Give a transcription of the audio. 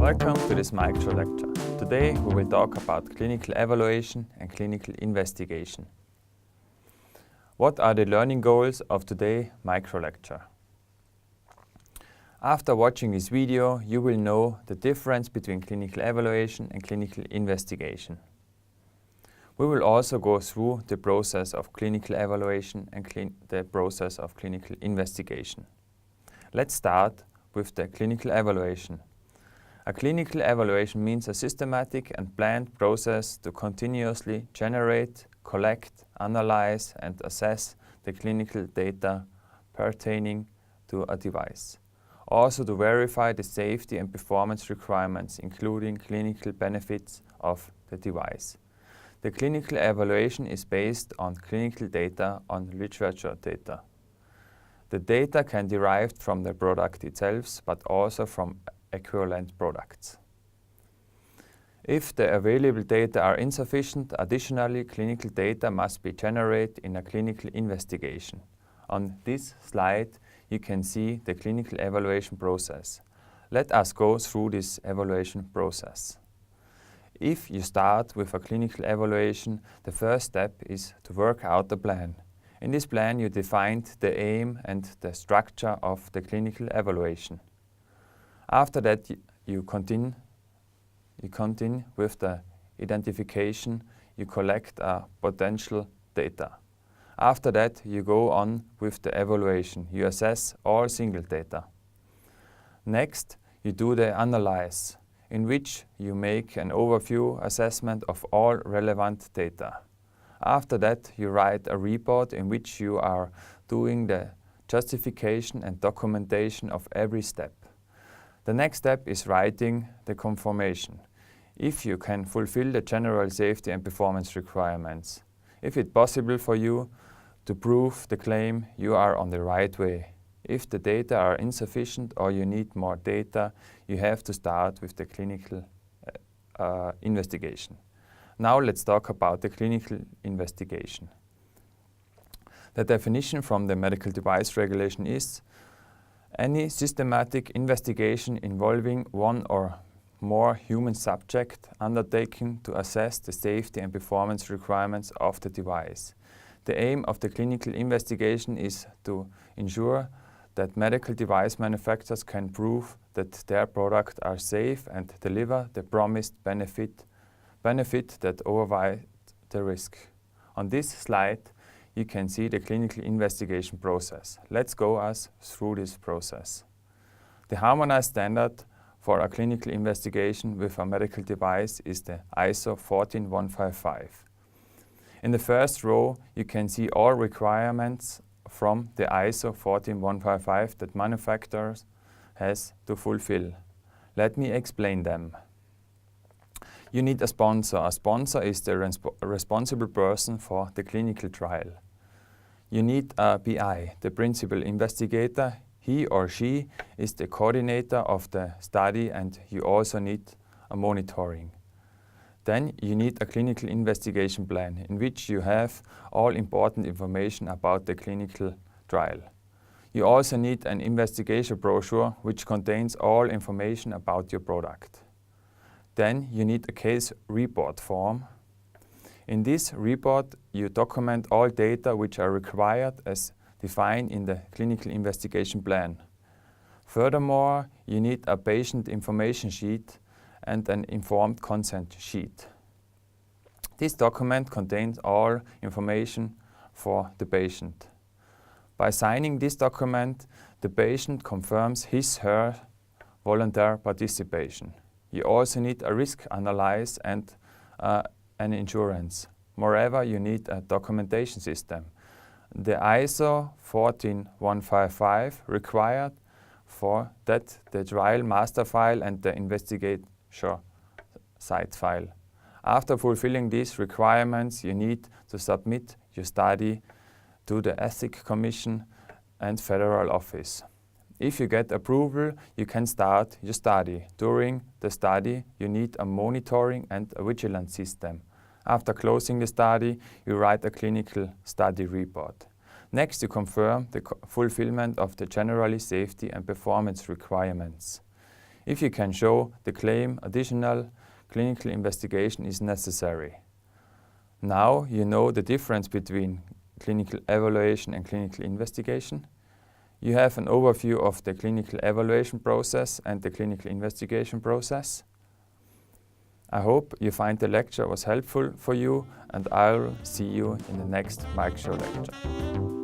Welcome to this micro lecture. Today we will talk about clinical evaluation and clinical investigation. What are the learning goals of today's micro lecture? After watching this video, you will know the difference between clinical evaluation and clinical investigation. We will also go through the process of clinical evaluation and the process of clinical investigation. Let's start with the clinical evaluation. A clinical evaluation means a systematic and planned process to continuously generate, collect, analyze and assess the clinical data pertaining to a device. Also to verify the safety and performance requirements, including clinical benefits of the device. The clinical evaluation is based on clinical data, on literature data. The data can be derived from the product itself, but also from equivalent products. If the available data are insufficient, additionally, clinical data must be generated in a clinical investigation. On this slide, you can see the clinical evaluation process. Let us go through this evaluation process. If you start with a clinical evaluation, the first step is to work out the plan. In this plan, you defined the aim and the structure of the clinical evaluation. After that, you continue with the identification. You collect potential data. After that, you go on with the evaluation. You assess all single data. Next, you do the analyze, in which you make an overview assessment of all relevant data. After that, you write a report in which you are doing the justification and documentation of every step. The next step is writing the confirmation, if you can fulfill the general safety and performance requirements. If it's possible for you to prove the claim, you are on the right way. If the data are insufficient or you need more data, you have to start with the clinical investigation. Now let's talk about the clinical investigation. The definition from the Medical Device Regulation is any systematic investigation involving one or more human subjects undertaken to assess the safety and performance requirements of the device. The aim of the clinical investigation is to ensure that medical device manufacturers can prove that their products are safe and deliver the promised benefit that overrides the risk. On this slide, you can see the clinical investigation process. Let's go us through this process. The harmonized standard for a clinical investigation with a medical device is the ISO 14155. In the first row, you can see all requirements from the ISO 14155 that manufacturers has to fulfill. Let me explain them. You need a sponsor. A sponsor is the responsible person for the clinical trial. You need a PI, the principal investigator. He or she is the coordinator of the study, and you also need a monitoring. Then you need a clinical investigation plan in which you have all important information about the clinical trial. You also need an investigation brochure which contains all information about your product. Then you need a case report form. In this report, you document all data which are required as defined in the clinical investigation plan. Furthermore, you need a patient information sheet and an informed consent sheet. This document contains all information for the patient. By signing this document, the patient confirms his/her voluntary participation. You also need a risk analysis and an insurance. Moreover, you need a documentation system. The ISO 14155 required for that the trial master file and the investigation site file. After fulfilling these requirements, you need to submit your study to the Ethics Commission and Federal Office. If you get approval, you can start your study. During the study, you need a monitoring and a vigilance system. After closing the study, you write a clinical study report. Next, you confirm the fulfillment of the general safety and performance requirements. if you can show the claim additional clinical investigation is necessary. Now you know the difference between clinical evaluation and clinical investigation. You have an overview of the clinical evaluation process and the clinical investigation process. I hope you find the lecture was helpful for you, and I'll see you in the next Mike Show lecture.